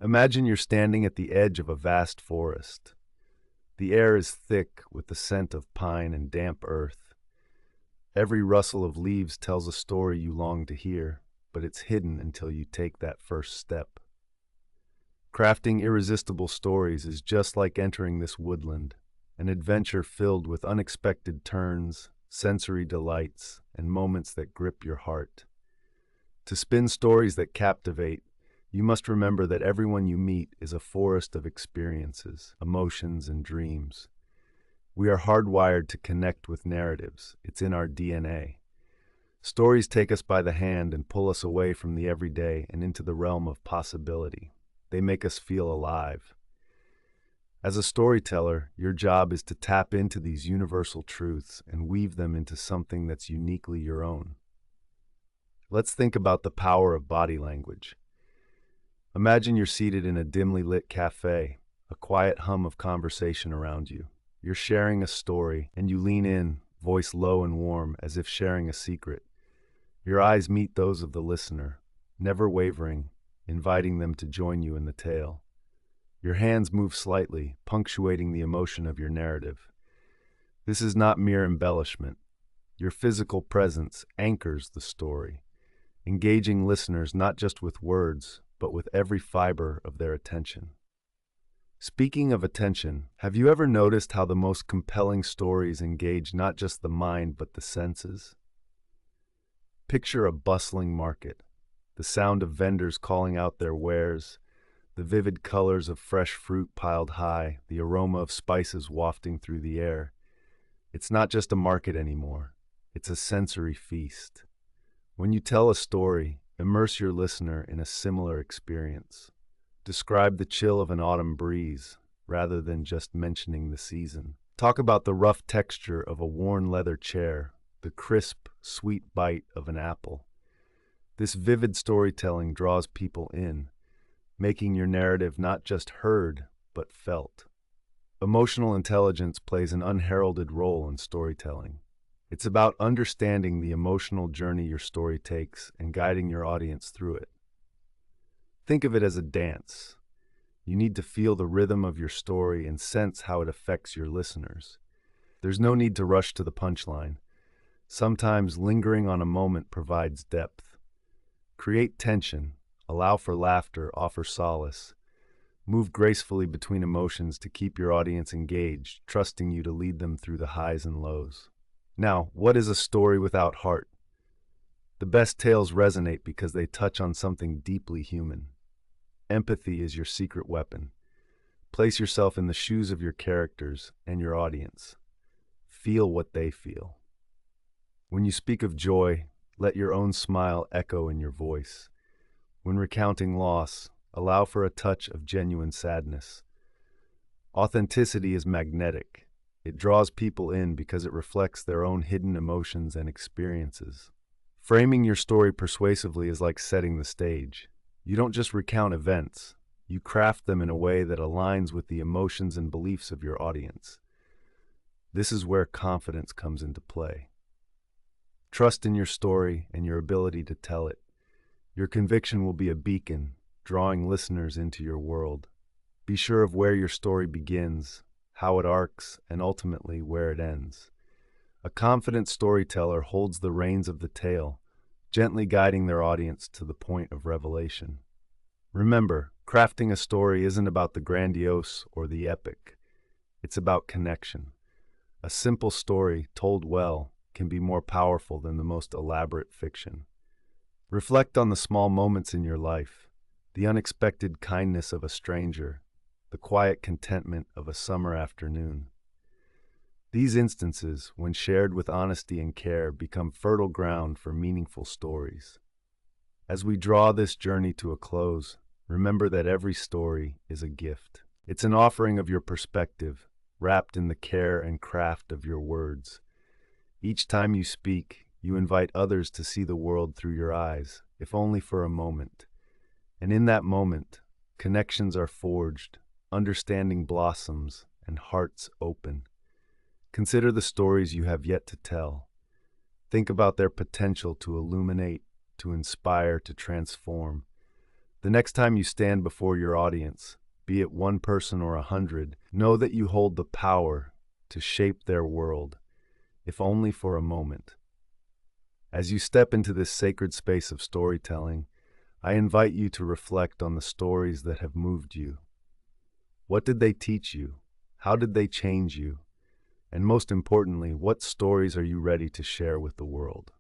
Imagine you're standing at the edge of a vast forest. The air is thick with the scent of pine and damp earth. Every rustle of leaves tells a story you long to hear, but it's hidden until you take that first step. Crafting irresistible stories is just like entering this woodland, an adventure filled with unexpected turns, sensory delights, and moments that grip your heart. To spin stories that captivate, you must remember that everyone you meet is a forest of experiences, emotions, and dreams. We are hardwired to connect with narratives. It's in our DNA. Stories take us by the hand and pull us away from the everyday and into the realm of possibility. They make us feel alive. As a storyteller, your job is to tap into these universal truths and weave them into something that's uniquely your own. Let's think about the power of body language. Imagine you're seated in a dimly lit cafe, a quiet hum of conversation around you. You're sharing a story, and you lean in, voice low and warm, as if sharing a secret. Your eyes meet those of the listener, never wavering, inviting them to join you in the tale. Your hands move slightly, punctuating the emotion of your narrative. This is not mere embellishment. Your physical presence anchors the story, engaging listeners not just with words, but with every fiber of their attention. Speaking of attention, have you ever noticed how the most compelling stories engage not just the mind, but the senses? Picture a bustling market, the sound of vendors calling out their wares, the vivid colors of fresh fruit piled high, the aroma of spices wafting through the air. It's not just a market anymore. It's a sensory feast. When you tell a story, immerse your listener in a similar experience. Describe the chill of an autumn breeze, rather than just mentioning the season. Talk about the rough texture of a worn leather chair, the crisp, sweet bite of an apple. This vivid storytelling draws people in, making your narrative not just heard, but felt. Emotional intelligence plays an unheralded role in storytelling. It's about understanding the emotional journey your story takes and guiding your audience through it. Think of it as a dance. You need to feel the rhythm of your story and sense how it affects your listeners. There's no need to rush to the punchline. Sometimes lingering on a moment provides depth. Create tension, allow for laughter, offer solace. Move gracefully between emotions to keep your audience engaged, trusting you to lead them through the highs and lows. Now, what is a story without heart? The best tales resonate because they touch on something deeply human. Empathy is your secret weapon. Place yourself in the shoes of your characters and your audience. Feel what they feel. When you speak of joy, let your own smile echo in your voice. When recounting loss, allow for a touch of genuine sadness. Authenticity is magnetic. It draws people in because it reflects their own hidden emotions and experiences. Framing your story persuasively is like setting the stage. You don't just recount events, you craft them in a way that aligns with the emotions and beliefs of your audience. This is where confidence comes into play. Trust in your story and your ability to tell it. Your conviction will be a beacon, drawing listeners into your world. Be sure of where your story begins, how it arcs, and ultimately where it ends. A confident storyteller holds the reins of the tale, gently guiding their audience to the point of revelation. Remember, crafting a story isn't about the grandiose or the epic. It's about connection. A simple story, told well, can be more powerful than the most elaborate fiction. Reflect on the small moments in your life, the unexpected kindness of a stranger, the quiet contentment of a summer afternoon. These instances, when shared with honesty and care, become fertile ground for meaningful stories. As we draw this journey to a close, remember that every story is a gift. It's an offering of your perspective, wrapped in the care and craft of your words. Each time you speak, you invite others to see the world through your eyes, if only for a moment. And in that moment, connections are forged, understanding blossoms, and hearts open. Consider the stories you have yet to tell. Think about their potential to illuminate, to inspire, to transform. The next time you stand before your audience, be it one person or 100, know that you hold the power to shape their world, if only for a moment. As you step into this sacred space of storytelling, I invite you to reflect on the stories that have moved you. What did they teach you? How did they change you? And most importantly, what stories are you ready to share with the world?